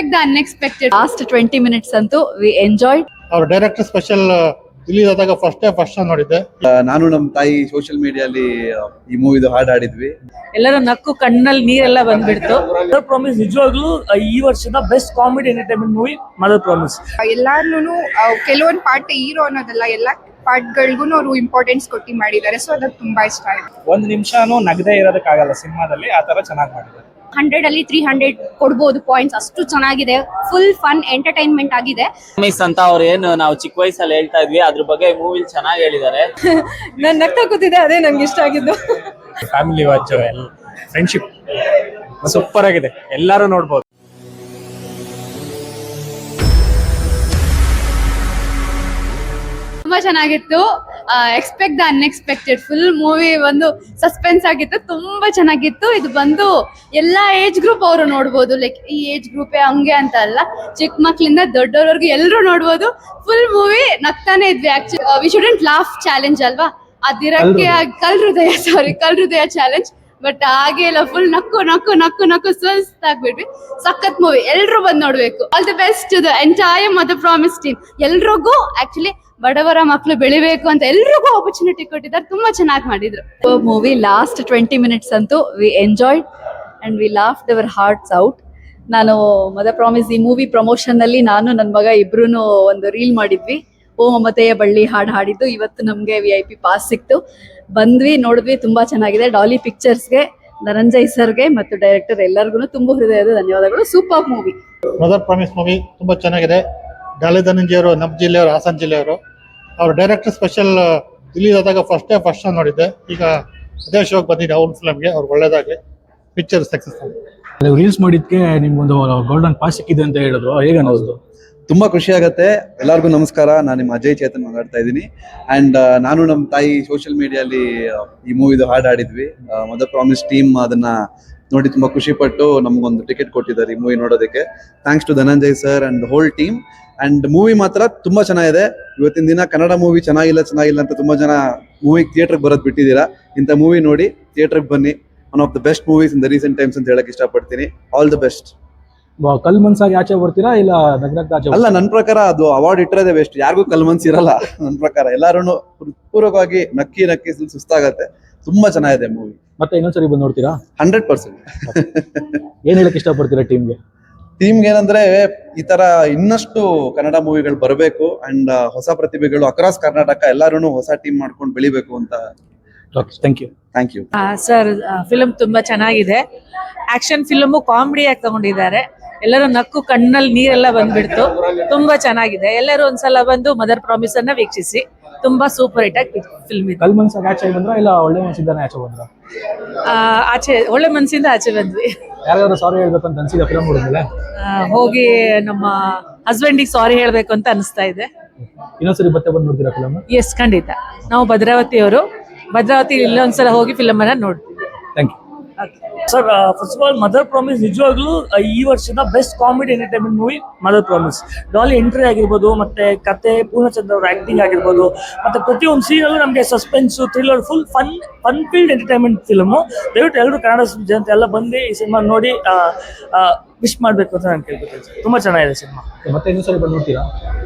expect the unexpected. Last 20 minutes ಅಂತೂ we enjoyed. ಅವ್ರ director special release ಆದಾಗ first ನೋಡಿದ್ದೆ. ನಾನು ನಮ್ಮ ತಾಯಿ ಸೋಷಿಯಲ್ ಮೀಡಿಯಲ್ಲಿ ಈ ಮೂವಿದು ಹಾಡು ಹಾಡಿದ್ವಿ. ಎಲ್ಲರ ನಕ್ಕು ಕಣ್ಣಲ್ಲಿ ನೀರೆಲ್ಲ ಬಂದ್ಬಿಡ್ತು. ಮದರ್ ಪ್ರಾಮಿಸ್ ನಿಜವಾಗ್ಲೂ ಈ ವರ್ಷದ best comedy entertainment movie mother promise. ಎಲ್ಲಾರ್ನು ಕೆಲವೊಂದು ಪಾರ್ಟ್ ಹೀರೋ ಅನ್ನೋದಲ್ಲ, ಎಲ್ಲ ಪಾರ್ಟ್ಗಳಿಗೂ ಅವರು ಇಂಪಾರ್ಟೆನ್ಸ್ ಕೊಟ್ಟು ಮಾಡಿದ್ದಾರೆ. ಸೊ ಅದಕ್ಕೆ ತುಂಬಾ ಇಷ್ಟ ಆಯ್ತು. ಒಂದು ನಿಮಿಷನೂ ನಗದೇ ಇರೋದಕ್ಕಾಗಲ್ಲ ಸಿನಿಮಾದಲ್ಲಿ, ಆ ತರ ಚೆನ್ನಾಗಿ ಮಾಡಿದ್ದಾರೆ. 100 ಅಲ್ಲಿ 300 ಕೊಡ್ಬೋದು ಪಾಯಿಂಟ್ಸ್, ಅಷ್ಟು ಚೆನ್ನಾಗಿದೆ. ಫುಲ್ ಫನ್ ಎಂಟರ್ಟೈನ್ಮೆಂಟ್ ಆಗಿದೆ. ಮಿಸ್ ಅಂತ ಅವ್ರು ಏನು ನಾವು ಚಿಕ್ಕ ವಯಸ್ಸಲ್ಲಿ ಹೇಳ್ತಾ ಇದ್ವಿ ಅದ್ರ ಬಗ್ಗೆ ಮೂವಿ ಚೆನ್ನಾಗಿ ಹೇಳಿದ್ದಾರೆ. ನಾನು ನಗ್ತಾ ಕೂತಿದ್ದೆ, ಅದೇ ನಂಗೆ ಇಷ್ಟ ಆಗಿದ್ದು. ಫ್ಯಾಮಿಲಿ ವಾಚ್, ಫ್ರೆಂಡ್ಶಿಪ್ ಸೂಪರ್ ಆಗಿದೆ, ಎಲ್ಲರೂ ನೋಡ್ಬೋದು. ತುಂಬಾ ಚೆನ್ನಾಗಿತ್ತು. Expect the unexpected. Full movie ಒಂದು ಸಸ್ಪೆನ್ಸ್ ಆಗಿತ್ತು, ತುಂಬಾ ಚೆನ್ನಾಗಿತ್ತು. ಇದು ಬಂದು ಎಲ್ಲಾ ಏಜ್ ಗ್ರೂಪ್ ಅವರು ನೋಡ್ಬೋದು. ಲೈಕ್ ಈ ಏಜ್ ಗ್ರೂಪೇ ಹಂಗೆ ಅಂತ ಅಲ್ಲ, ಚಿಕ್ಕ ಮಕ್ಳಿಂದ ದೊಡ್ಡವರ್ವರೆಗೂ ಎಲ್ಲರೂ ನೋಡ್ಬೋದು. ಫುಲ್ ಮೂವಿ ನಗ್ತಾನೆ ಇದ್ವಿ. Actually we shouldn't laugh challenge ಅಲ್ವಾ, ಅದಿರಕ್ಕೆ ಕಲ್ ಹೃದಯ ಚಾಲೆಂಜ್. ಬಟ್ ಹಾಗೆ ಇಲ್ಲ, ಫುಲ್ ನಕ್ಕು ನಕ್ಕು ನಕ್ಕು ನಕ್ಕು ಸ್ವಸ್ತಾಗ್ಬಿಡ್ವಿ. ಸಖತ್ ಮೂವಿ, ಎಲ್ರು ಬಂದ್ ನೋಡ್ಬೇಕು. All the best to the entire Mother Promise team. ಎಲ್ರಿಗೂ ಆಕ್ಚುಲಿ ಬಡವರ ಮಕ್ಕಳು ಬೆಳಿಬೇಕು ಅಂತ ಎಲ್ರಿಗೂ ಆಪರ್ಚುನಿಟಿ ಕೊಟ್ಟಿದ್ದಾರೆ. ತುಂಬಾ ಚೆನ್ನಾಗಿ ಮಾಡಿದ್ರು ಮೂವಿ. ಲಾಸ್ಟ್ 20 minutes ಅಂತೂ we enjoyed and we laughed hour arts out. ನಾನು ಮದರ್ ಪ್ರಾಮಿಸ್ ಈ ಮೂವಿ ಪ್ರಮೋಷನ್ ನಲ್ಲಿ ನಾನು ನನ್ನ ಮಗ ಇಬ್ರು ಒಂದು ರೀಲ್ ಮಾಡಿದ್ವಿ. ಓ ಮಮತೆಯ ಬಳ್ಳಿ ಹಾಡು ಹಾಡಿದ್ದು. ಇವತ್ತು ನಮ್ಗೆ VIP ಪಾಸ್ ಸಿಕ್ತು, ಬಂದ್ವಿ, ನೋಡಿದ್ವಿ. ತುಂಬಾ ಚೆನ್ನಾಗಿದೆ. ಡಾಲಿ ಪಿಕ್ಚರ್ಸ್ಗೆ, ಧನಂಜಯ್ ಸರ್ಗೆ ಮತ್ತು ಡೈರೆಕ್ಟರ್ ಎಲ್ಲರಿಗೂ ತುಂಬಾ ಹೃದಯದ ಧನ್ಯವಾದಗಳು. Super movie. Mother promise movie ತುಂಬಾ ಚೆನ್ನಾಗಿದೆ. ಡಾಲಿ ಧನಂಜಯ್ ಅವರು ನಮ್ಮ ಜಿಲ್ಲೆಯವರು, ಹಾಸನ ಜಿಲ್ಲೆಯವರು. ಅವ್ರ ಡೈರೆಕ್ಟರ್ ಸ್ಪೆಷಲ್ ರಿಲೀಸ್ ಆದಾಗ ಫಸ್ಟ್ ನೋಡಿದ್ದೆ. ಈಗ ಅದೇ ಶೋಕ್ ಬಂದಿದೆ ಅವ್ರ ಫಿಲ್ಮ್ಗೆ. ಅವ್ರಿಗೆ ಒಳ್ಳೇದಾಗಲಿ, ಪಿಕ್ಚರ್ ಸಕ್ಸಸ್ ಆಗಿದೆ. ರೀಲ್ಸ್ ಮಾಡಿದ್ಕೆ ನಿಮ್ಗೊಂದು ಗೋಲ್ಡನ್ ಪಾಸ್ ಸಿಕ್ಕಿದೆ ಅಂತ ಹೇಳಿದ್ರು, ಹೇಗೆ ಅನ್ನೋದು? ತುಂಬಾ ಖುಷಿ ಆಗತ್ತೆ. ಎಲ್ಲರಿಗೂ ನಮಸ್ಕಾರ, ನಾನು ನಿಮ್ಮ ಅಜಯ್ ಚೇತನ್ ಮಾತಾಡ್ತಾ ಇದ್ದೀನಿ. ಅಂಡ್ ನಾನು ನಮ್ಮ ತಾಯಿ ಸೋಷಿಯಲ್ ಮೀಡಿಯಲ್ಲಿ ಈ ಮೂವಿದು ಹಾಡು ಹಾಡಿದ್ವಿ. ಮದರ್ ಪ್ರಾಮಿಸ್ ಟೀಮ್ ಅದನ್ನ ನೋಡಿ ತುಂಬಾ ಖುಷಿ ಪಟ್ಟು ನಮ್ಗೊಂದು ಟಿಕೆಟ್ ಕೊಟ್ಟಿದ್ದಾರೆ ಈ ಮೂವಿ ನೋಡೋದಕ್ಕೆ. Thanks to Dhananjay sir and whole team. And movie ಮಾತ್ರ ತುಂಬಾ ಚೆನ್ನಾಗಿದೆ. ಇವತ್ತಿನ ದಿನ ಕನ್ನಡ ಮೂವಿ ಚೆನ್ನಾಗಿಲ್ಲ ಅಂತ ತುಂಬಾ ಜನ ಮೂವಿ ಥಿಯೇಟರ್ಗೆ ಬರೋದು ಬಿಟ್ಟಿದ್ದೀರಾ. ಇಂಥ ಮೂವಿ ನೋಡಿ ಥಿಯೇಟರ್ಗೆ ಬನ್ನಿ. One of the best movies in the recent times ಅಂತ ಹೇಳಕ್ ಇಷ್ಟಪಡ್ತೀನಿ. All the best. ಕಲ್ ಮನ್ಸಾಗಿ ಆಚೆ ಬರ್ತೀರಾ ಇಲ್ಲ ನಗರಕ್ಕೆ ಆಚೆ? ಅಲ್ಲ, ನನ್ನ ಪ್ರಕಾರ ಅದು ಅವಾರ್ಡ್ ಇಟ್ಟಿರೋದೇ ಬೆಸ್ಟ್. ಯಾರಿಗೂ ಕಲ್ ಮನ್ಸ್ ಇರಲ್ಲ ನನ್ನ ಪ್ರಕಾರ. ಎಲ್ಲಾರು ಪೂರ್ವಕವಾಗಿ ನಕ್ಕಿ ಸುಸ್ತಾಗತ್ತೆ. ತುಂಬಾ ಚೆನ್ನಾಗಿದೆ ಮೂವಿ. ಮತ್ತೆ ಇನ್ನೊಂದ್ಸರಿ ಬಂದು ನೋಡ್ತೀರಾ? 100%. ಏನ್ ಹೇಳಕ್ ಇಷ್ಟಪಡ್ತೀರಾ ಟೀಮ್ಗೆ ಏನಂದ್ರೆ, ಈ ತರ ಇನ್ನಷ್ಟು ಕನ್ನಡ ಮೂವಿಗಳು ಬರಬೇಕು ಅಂಡ್ ಹೊಸ ಪ್ರತಿಭೆಗಳು ಅಕ್ರಾಸ್ ಕರ್ನಾಟಕ ಎಲ್ಲಾರು ಹೊಸ ಟೀಮ್ ಮಾಡ್ಕೊಂಡು ಬೆಳಿಬೇಕು ಅಂತ. Thank you sir. ಫಿಲಮ್ ತುಂಬಾ ಚೆನ್ನಾಗಿದೆ. ಆಕ್ಷನ್ ಫಿಲಮು ಕಾಮಿಡಿಯಾಗಿ ತಗೊಂಡಿದ್ದಾರೆ. ಎಲ್ಲರೂ ನಕ್ಕು ಕಣ್ಣಲ್ಲಿ ನೀರೆಲ್ಲ ಬಂದ್ಬಿಡ್ತು. ತುಂಬಾ ಚೆನ್ನಾಗಿದೆ. ಎಲ್ಲರೂ ಒಂದ್ಸಲ ಬಂದು ಮದರ್ ಪ್ರಾಮಿಸ್ ಅನ್ನ ವೀಕ್ಷಿಸಿ. ತುಂಬಾ ಸೂಪರ್ ಹಿಟ್ ಆಗಿ ಫಿಲ್ಮ್ ಇದೆ. ಕಲ್ ಮನ್ಸಾಗಿ ಆಚೆ ಬಂದ್ರ ಇಲ್ಲ ಒಳ್ಳೆ ಮನ್ಸಿಂದಾನೆ ಆಚೆ ಬಂದ್ರ? ಆಚೆ ಒಳ್ಳೆ ಮನ್ಸಿಂದ ಆಚೆ ಬಂದ್ವಿ. ಯಾರ್ಯಾರು ಸಾರಿ ಹೇಳ್ಬೇಕಂತ ಅನ್ಸಿದ ಫಿಲಮ್ ನೋಡಿದ್ಮೇಲೆ? ಹೋಗಿ ನಮ್ಮ ಹಸ್ಬೆಂಡಿಗೆ ಸಾರಿ ಹೇಳ್ಬೇಕು ಅಂತ ಅನಿಸ್ತಾ ಇದೆ. ಇನ್ನೊಂದ್ಸರಿ ಮತ್ತೆ ಬಂದು ನೋಡ್ತೀರಾ ಫಿಲಮ್? ಎಸ್, ಖಂಡಿತ. ನಾವು ಭದ್ರಾವತಿಯವರು. ಭದ್ರಾವತಿ ಇಲ್ಲೊಂದ್ಸಲ ಹೋಗಿ ಫಿಲಮ್ ಅನ್ನ ನೋಡ್ತೀವಿ. Thank you sir. First of all Mother Promise ನಿಜವಾಗ್ಲೂ ಈ ವರ್ಷದ best comedy entertainment movie mother Promise. Daali entry ಆಗಿರ್ಬೋದು, ಮತ್ತೆ ಕತೆ, ಪೂರ್ಣಚಂದ್ರ ಅವ್ರ ಆಕ್ಟಿಂಗ್ ಆಗಿರ್ಬೋದು, ಮತ್ತೆ ಪ್ರತಿಯೊಂದು ಸೀನಲ್ಲೂ ನಮಗೆ suspense, thriller, full fun field entertainment film. ದಯವಿಟ್ಟು ಎಲ್ಲರೂ ಕನ್ನಡ ಜನತೆ ಎಲ್ಲ ಬಂದು ಈ ಸಿನಿಮಾ ನೋಡಿ ವಿಶ್ ಮಾಡಬೇಕು ಅಂತ ನಾನು ಕೇಳ್ಕೊತೀನಿ. ತುಂಬಾ ಚೆನ್ನಾಗಿದೆ ಸಿನಿಮಾ. ಮತ್ತೆ ಇನ್ನೊಂದ್ಸರಿ ಬಂದು ನೋಡ್ತೀರಾ?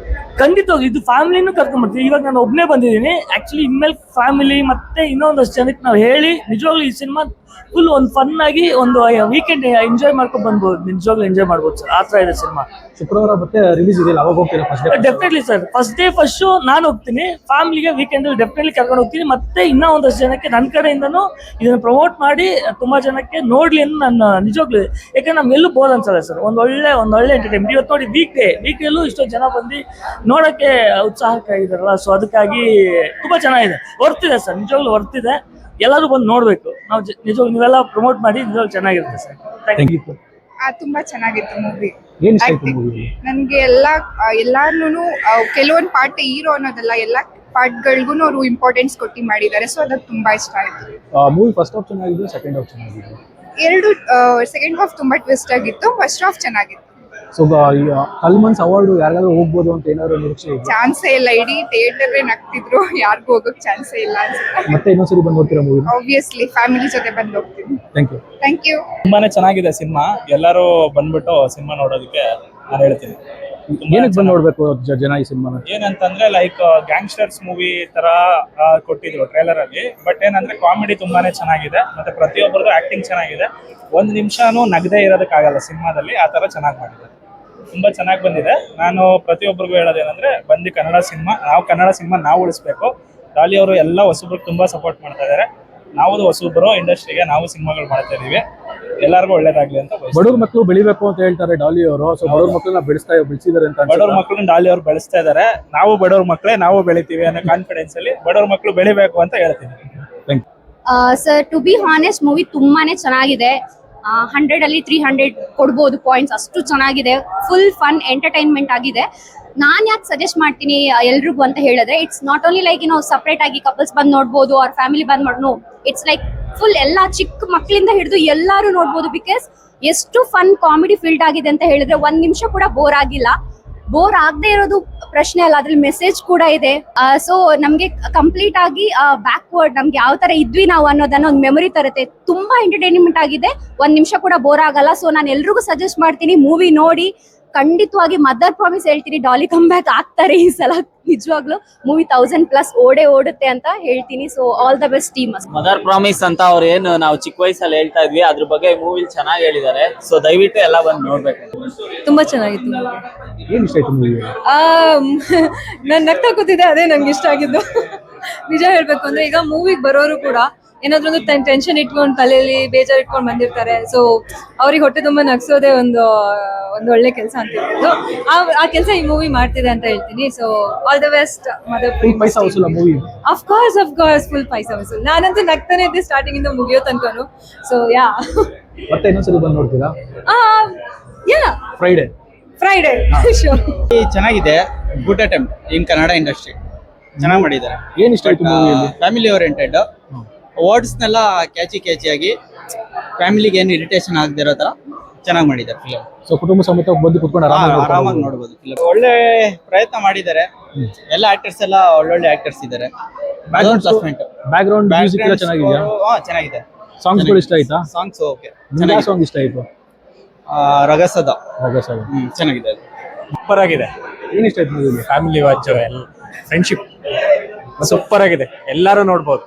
ಖಂಡಿತವಾಗಿ. ಇದು ಫ್ಯಾಮಿಲಿನೂ ಕರ್ಕೊಂಡ್ಬರ್ತೀವಿ. ಇವಾಗ ನಾನು ಒಬ್ಬನೇ ಬಂದಿದ್ದೀನಿ. ಆಕ್ಚುಲಿ ಇನ್ಮೇಲೆ ಫ್ಯಾಮಿಲಿ ಮತ್ತೆ ಇನ್ನೊಂದಷ್ಟು ಜನಕ್ಕೆ ನಾವು ಹೇಳಿ ನಿಜವಾಗ್ಲೂ ಈ ಸಿನಿಮಾ ಫುಲ್ ಒಂದು ಫನ್ ಆಗಿ ಒಂದು ವೀಕೆಂಡ್ ಎಂಜಾಯ್ ಮಾಡ್ಕೊಂಡು ಬಂದ್ಬೋದು. ನಿಜವಾಗ್ಲೂ ಎಂಜಾಯ್ ಮಾಡ್ಬೋದು ಸರ್. ಆ ಥರ ಇದೆ ಸಿನಿಮಾ. ಶುಕ್ರವಾರ ಮತ್ತೆ ರಿಲೀಸ್ ಇದೆಯಲ್ಲ, ಅವಾಗ ಹೋಗ್ತೀರಾ? Definitely sir. ಫಸ್ಟ್ ಶೋ ನಾನು ಹೋಗ್ತೀನಿ. ಫ್ಯಾಮಿಲಿಗೆ ವೀಕೆಂಡ್ ಅಲ್ಲಿ ಡೆಫಿನೆಟ್ಲಿ ಕರ್ಕೊಂಡು ಹೋಗ್ತೀನಿ. ಮತ್ತೆ ಇನ್ನೂ ಒಂದಷ್ಟು ಜನಕ್ಕೆ ನನ್ನ ಕಡೆಯಿಂದನೂ ಇದನ್ನ ಪ್ರಮೋಟ್ ಮಾಡಿ ತುಂಬಾ ಜನಕ್ಕೆ ನೋಡ್ಲಿ ಅಂತ ನಾನು ನಿಜವಾಗ್ಲೂ. ಯಾಕಂದ್ರೆ ನಮ್ಗೆಲ್ಲೂ ಬೋರ್ ಅನ್ಸಲ್ಲ ಸರ್. ಒಂದು ಒಳ್ಳೆ ಎಂಟರ್ಟೈನ್ಮೆಂಟ್. ಇವತ್ತು ನೋಡಿ ವೀಕ್ಡೇಲೂ ಇಷ್ಟೊಂದು ಜನ ಬಂದು ನೋಡೋಕ್ಕೆ ಉತ್ಸಾಹಕ್ಕಾಗಿದ್ದಾರಲ್ಲ. ಸೊ ಅದಕ್ಕಾಗಿ ತುಂಬಾ ಚೆನ್ನಾಗಿದೆ. ವರ್ತಿದೆ ಸರ್, ನಿಜವಾಗ್ಲೂ ವರ್ತಿದೆ. ಎಲ್ಲರೂ ಬಂದು ನೋಡ್ಬೇಕು. ನಾವು ನಿಜವಾಗ್ಲೂ ನೀವೆಲ್ಲ ಪ್ರಮೋಟ್ ಮಾಡಿ ನಿಜವಾಗ್ಲೂ ಚೆನ್ನಾಗಿರುತ್ತೆ ಸರ್. Thank you. ತುಂಬಾ ಚೆನ್ನಾಗಿತ್ತು ಮೂವಿ. ಏನ್ ಇಷ್ಟ ಆಯ್ತು ಮೂವಿ? ನನ್ಗೆ ಎಲ್ಲಾರ್ನು ಕೆಲವೊಂದು ಪಾರ್ಟ್ ಹೀರೋ ಅನ್ನೋದಲ್ಲ, ಎಲ್ಲ ಪಾರ್ಟ್ಗಳಿಗೂ ಅವರು ಇಂಪಾರ್ಟೆನ್ಸ್ ಕೊಟ್ಟು ಮಾಡಿದ್ದಾರೆ. ಸೊ ಅದಕ್ಕೆ ತುಂಬಾ ಇಷ್ಟ ಆಯ್ತು. ಮೂವಿ ಫಸ್ಟ್ ಹಾಫ್ ಚೆನ್ನಾಗಿದೆ, ಸೆಕೆಂಡ್ ಹಾಫ್ ಚೆನ್ನಾಗಿದೆ? ಸೆಕೆಂಡ್ ಹಾಫ್ ತುಂಬಾ ಟ್ವಿಸ್ಟ್ ಆಗಿತ್ತು. ಫಸ್ಟ್ ಹಾಫ್ ಚೆನ್ನಾಗಿತ್ತು. ಸೊ ಕಲ್ಮನ್ಸ್ ಅವಾರ್ಡ್ ಯಾರಿಗಾದ್ರೂ ಹೋಗ್ಬೋದು ಅಂತ ಏನಾದ್ರು ನಿರೀಕ್ಷೆ ಇದೆ? ಚಾನ್ಸೇ ಇಲ್ಲ, ಇಡೀ ಥಿಯೇಟರ್ ನಗ್ತಿದ್ರು, ಯಾರಿಗೂ ಹೋಗೋಕ್ ಚಾನ್ಸೇ ಇಲ್ಲ ಅನ್ಸುತ್ತೆ. ಮತ್ತೆ ಇನ್ನೊಂದ್ಸರಿ ಬಂದು ನೋಡ್ತೀರಾ ಮೂವಿ? ಆಬ್ವಿಯಸ್ಲಿ ಫ್ಯಾಮಿಲಿ ಜೊತೆ ಬಂದು ಹೋಗ್ತೀನಿ. Thank you. Thank you. ತುಂಬಾನೇ ಚೆನ್ನಾಗಿದೆ ಸಿನಿಮಾ. ಎಲ್ಲರೂ ಬಂದ್ಬಿಟ್ಟು ಸಿನಿಮಾ ನೋಡೋದಕ್ಕೆ ನಾನು ಹೇಳ್ತೀನಿ. ಏನಕ್ಕೆ ಬಂದು ನೋಡ್ಬೇಕು ಜನ ಈ ಸಿನಿಮಾನ? ಏನಂತಂದ್ರೆ ಲೈಕ್ ಗ್ಯಾಂಗ್ಸ್ಟರ್ಸ್ ಮೂವಿ ತರ ಕೊಟ್ಟಿದ್ರು ಟ್ರೈಲರ್ ಅಲ್ಲಿ. ಬಟ್ ಏನಂದ್ರೆ ಕಾಮಿಡಿ ತುಂಬಾನೇ ಚೆನ್ನಾಗಿದೆ, ಮತ್ತೆ ಪ್ರತಿಯೊಬ್ಬರದು ಆಕ್ಟಿಂಗ್ ಚೆನ್ನಾಗಿದೆ. ಒಂದ್ ನಿಮಿಷನೂ ನಗದೇ ಇರೋದಕ್ಕಾಗಲ್ಲ ಸಿನಿಮಾದಲ್ಲಿ, ಆ ತರ ಚೆನ್ನಾಗಿ ಮಾಡಿದ್ದಾರೆ. ತುಂಬಾ ಚೆನ್ನಾಗಿ ಬಂದಿದೆ. ನಾನು ಪ್ರತಿಯೊಬ್ಬರಿಗೂ ಹೇಳೋದೇನಂದ್ರೆ ಬಂದು ಕನ್ನಡ ಸಿನಿಮಾ ನಾವು ಉಳಿಸ್ಬೇಕು. ಡಾಲಿ ಅವರು ಎಲ್ಲ ಹೊಸಬ್ರಿಗೆ ತುಂಬಾ ಸಪೋರ್ಟ್ ಮಾಡ್ತಾ ಇದ್ದಾರೆ. ನಾವು ಹೊಸಬ್ರು ಇಂಡಸ್ಟ್ರಿಗೆ ನಾವು ಸಿನಿಮಾಗಳು ಮಾಡ್ತಾ ಇದೀವಿ. ಎಲ್ಲರಿಗೂ ಒಳ್ಳೇದಾಗ್ಲಿ ಅಂತ ಬಯಸ್ತೀನಿ. ಬಡವ್ರ ಮಕ್ಕಳು ಬೆಳಿಬೇಕು ಅಂತ ಹೇಳ್ತಾರೆ ಡಾಲಿ ಅವರು. ಸೊ ಬಡವ್ರ ಮಕ್ಕಳನ್ನ ಬೆಳೆಸಿದಾರೆ ಅಂತ ಬಡವ್ರ ಮಕ್ಕಳನ್ನ ಡಾಲಿ ಅವ್ರು ಬೆಳೆಸ್ತಾ ಇದಾರೆ. ನಾವು ಬಡವ್ರ ಮಕ್ಕಳೇ, ನಾವು ಬೆಳಿತೀವಿ ಅನ್ನೋ ಕಾನ್ಫಿಡೆನ್ಸ್ ಅಲ್ಲಿ ಬಡವ್ರ ಮಕ್ಕಳು ಬೆಳಿಬೇಕು ಅಂತ ಹೇಳ್ತೀನಿ. Sir, to be honest movie ತುಂಬಾನೇ ಚೆನ್ನಾಗಿದೆ. 100 ಅಲ್ಲಿ 300 ಕೊಡ್ಬೋದು ಪಾಯಿಂಟ್ಸ್, ಅಷ್ಟು ಚೆನ್ನಾಗಿದೆ. ಫುಲ್ ಫನ್ ಎಂಟರ್ಟೈನ್ಮೆಂಟ್ ಆಗಿದೆ. ನಾನು ಯಾಕೆ ಸಜೆಸ್ಟ್ ಮಾಡ್ತೀನಿ ಎಲ್ರಿಗೂ ಅಂತ ಹೇಳಿದ್ರೆ, it's not only like separate ಆಗಿ ಕಪಲ್ಸ್ ಬಂದು ನೋಡ್ಬೋದು ಆರ್ ಫ್ಯಾಮಿಲಿ ಬಂದು ನೋ, ಇಟ್ಸ್ ಲೈಕ್ ಫುಲ್ ಎಲ್ಲ ಚಿಕ್ಕ ಮಕ್ಕಳಿಂದ ಹಿಡಿದು ಎಲ್ಲರೂ ನೋಡ್ಬೋದು. ಬಿಕಾಸ್ ಎಷ್ಟು ಫನ್ ಕಾಮಿಡಿ ಫೀಲ್ಡ್ ಆಗಿದೆ ಅಂತ ಹೇಳಿದ್ರೆ ಒಂದ್ ನಿಮಿಷ ಕೂಡ ಬೋರ್ ಆಗಿಲ್ಲ. ಬೋರ್ ಆಗದೆ ಇರೋದು ಪ್ರಶ್ನೆ ಅಲ್ಲ, ಅದ್ರಲ್ಲಿ ಮೆಸೇಜ್ ಕೂಡ ಇದೆ. ಸೊ ನಮ್ಗೆ ಕಂಪ್ಲೀಟ್ ಆಗಿ ಬ್ಯಾಕ್ವರ್ಡ್ ನಮ್ಗೆ ಯಾವ ತರ ಇದ್ವಿ ನಾವು ಅನ್ನೋದನ್ನ ಒಂದು ಮೆಮೊರಿ ತರುತ್ತೆ. ತುಂಬಾ ಎಂಟರ್ಟೈನ್ಮೆಂಟ್ ಆಗಿದೆ, ಒಂದ್ ನಿಮಿಷ ಕೂಡ ಬೋರ್ ಆಗಲ್ಲ. ಸೊ ನಾನು ಎಲ್ರಿಗೂ ಸಜೆಸ್ಟ್ ಮಾಡ್ತೀನಿ, ಮೂವಿ ನೋಡಿ. ಖಂಡಿತವಾಗಿ ಮದರ್ ಪ್ರಾಮಿಸ್ ಹೇಳ್ತೀನಿ, ಡಾಲಿ ಕಮ್ ಬ್ಯಾಕ್ ಆಗ್ತಾರೆ ಈ ಸಲ. ನಿಜವಾಗ್ಲು ಮೂವಿ 1000+ ಓಡುತ್ತೆ ಅಂತ ಹೇಳ್ತೀನಿ. So all the best team. Mother promise ಅಂತ ಅವ್ರು ಏನು ನಾವು ಚಿಕ್ಕ ವಯಸ್ಸಲ್ಲಿ ಹೇಳ್ತಾ ಇದ್ವಿ, ಅದ್ರ ಬಗ್ಗೆ ಮೂವಿ ಚೆನ್ನಾಗಿ ಹೇಳಿದ್ದಾರೆ. ಸೊ ದಯವಿಟ್ಟು ಎಲ್ಲ ಬಂದು ನೋಡ್ಬೇಕು. ತುಂಬಾ ಚೆನ್ನಾಗಿತ್ತು. ಏನ್ ಇಷ್ಟ ಆಯ್ತು ಮೂವಿ? ನಾನು ನಗ್ತಾ ಕೂತಿದ್ದೆ, ಅದೇ ನಂಗೆ ಇಷ್ಟ ಆಗಿದ್ದು. ನಿಜ ಹೇಳ್ಬೇಕು ಅಂದ್ರೆ, ಈಗ ಮೂವಿಗೆ ಬರೋರು ಕೂಡ ಏನಾದ್ರೂ ಒಂದು ಟೆನ್ಷನ್ ಇಟ್ಕೊಂಡು ತಲೆಯಲ್ಲಿ ಬೇಜಾರು ಇಟ್ಕೊಂಡು ಬಂದಿರ್ತಾರೆ. ಸೊ ಅವ್ರಿಗೆ ಹೊಟ್ಟೆ ತುಂಬ ನಗ್ಸೋದೇ ಒಂದು ಒಳ್ಳೆ ಕೆಲಸ ಅಂತ ಹೇಳ್ಬೋದು. ಆ ಕೆಲಸ ಈ ಮೂವಿ ಮಾಡ್ತಿದೆ ಅಂತ ಹೇಳ್ತೀನಿ. So all the best mother. ಪೈಸಾ ವಸೂಲ ಮೂವಿ? ಆಫ್ ಕೋರ್ಸ್ ಫುಲ್ ಪೈಸಾ ವಸೂಲ್. ನಾನಂತೂ ನಗ್ತಾನೆ ಇದ್ದೆ ಸ್ಟಾರ್ಟಿಂಗ್ ಇಂದ ಮುಗಿಯೋ ತನಕನು. ಸೊ ಮತ್ತೆ ಇನ್ನೊಂದ್ಸರಿ ಬಂದು ನೋಡ್ತೀರಾ? ಯಾ ಫ್ರೈಡೆ ಶೋರ್. ಚೆನ್ನಾಗಿದೆ. ಗುಡ್ ಅಟೆಂಪ್ಟ್ ಇನ್ ಕನ್ನಡ ಇಂಡಸ್ಟ್ರಿ. ಚೆನ್ನಾಗಿ ಮಾಡಿದ್ದಾರೆ. ಏನ್ ಇಷ್ಟ ಆಯ್ತು ಮೂವಿಯಲ್ಲಿ? ಫ್ಯಾಮಿಲಿ ಓರಿಯೆಂಟೆಡ್ ವರ್ಡ್ಸ್ನೆಲ್ಲ ಕ್ಯಾಚಿಯಾಗಿ ಫ್ಯಾಮಿಲಿಗೆ ಏನು ಇರಿಟೇಷನ್ ಆಗದಿರೋ ತರ ಚೆನ್ನಾಗಿ ಮಾಡಿದ್ದಾರೆ ಫಿಲಮ್. ಸೊ ಕುಟುಂಬ ಸಮೇತ ಬಂದು ಕುತ್ಕೊಂಡು ಆರಾಮಾಗಿ ನೋಡ್ಬೋದು ಫಿಲಮ್. ಒಳ್ಳೆ ಪ್ರಯತ್ನ ಮಾಡಿದ್ದಾರೆ. ಎಲ್ಲ ಆಕ್ಟರ್ಸ್ ಎಲ್ಲ ಒಳ್ಳೊಳ್ಳೆ ಆಕ್ಟರ್ಸ್ ಇದ್ದಾರೆ. ಬ್ಯಾಕ್ ಗ್ರೌಂಡ್ ಮ್ಯೂಸಿಕ್ ಎಲ್ಲ ಚೆನ್ನಾಗಿದೆಯಾ? ಚೆನ್ನಾಗಿದೆ. ಸಾಂಗ್ಸ್ ಗಳು ಇಷ್ಟ ಆಯ್ತಾ? Songs okay. ಯಾವ ಸಾಂಗ್ ಇಷ್ಟ ಆಯ್ತು? ರಗಸದ ಚೆನ್ನಾಗಿದೆ. ಸೂಪರ್ ಆಗಿದೆ. ಏನ್ ಇಷ್ಟ ಆಯ್ತು ಮೂವಿಲಿ? ಫ್ಯಾಮಿಲಿ ವಾಚ್, ಫ್ರೆಂಡ್ಶಿಪ್ ಸೂಪರ್ ಆಗಿದೆ. ಎಲ್ಲರೂ ನೋಡ್ಬೋದು.